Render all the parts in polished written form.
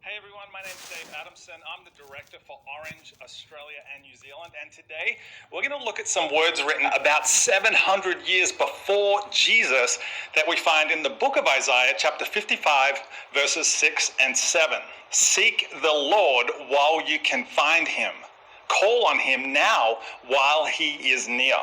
Hey everyone, my name's Dave Adamson. I'm the director for Orange, Australia and New Zealand. And today we're going to look at some words written about 700 years before Jesus that we find in the book of Isaiah, chapter 55, verses 6 and 7. Seek the Lord while you can find him. Call on him now while he is near.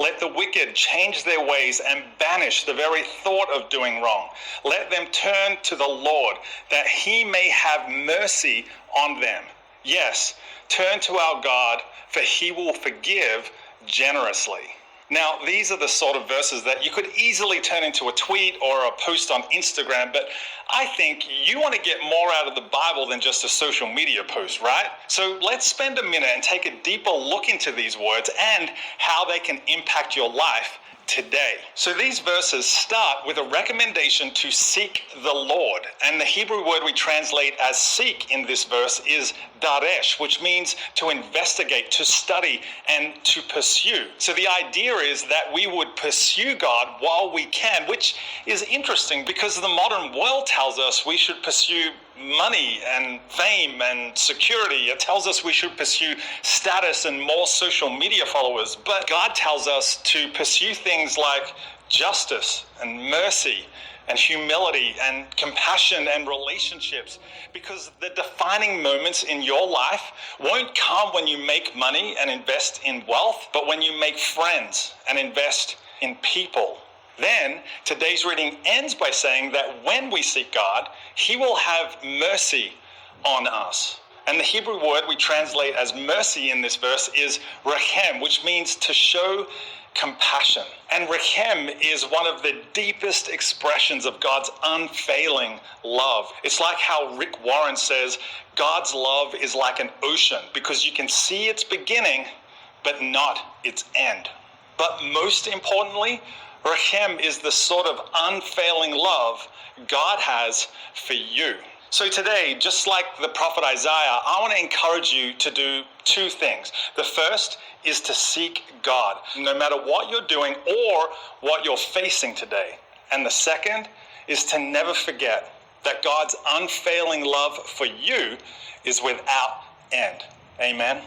Let the wicked change their ways and banish the very thought of doing wrong. Let them turn to the Lord, that he may have mercy on them. Yes, turn to our God, for he will forgive generously. Now, these are the sort of verses that you could easily turn into a tweet or a post on Instagram, but I think you want to get more out of the Bible than just a social media post, right? So let's spend a minute and take a deeper look into these words and how they can impact your life today. So these verses start with a recommendation to seek the Lord. And the Hebrew word we translate as seek in this verse is daresh, which means to investigate, to study, and to pursue. So the idea is that we would pursue God while we can, which is interesting because the modern world tells us we should pursue money and fame and security. It tells us we should pursue status and more social media followers. But God tells us to pursue things like justice and mercy and humility and compassion and relationships, because the defining moments in your life won't come when you make money and invest in wealth, but when you make friends and invest in people. Then today's reading ends by saying that when we seek God, he will have mercy on us. And the Hebrew word we translate as mercy in this verse is rechem, which means to show compassion. And rechem is one of the deepest expressions of God's unfailing love. It's like how Rick Warren says, God's love is like an ocean because you can see its beginning, but not its end. But most importantly, rechem is the sort of unfailing love God has for you. So today, just like the prophet Isaiah, I want to encourage you to do two things. The first is to seek God, no matter what you're doing or what you're facing today. And the second is to never forget that God's unfailing love for you is without end. Amen.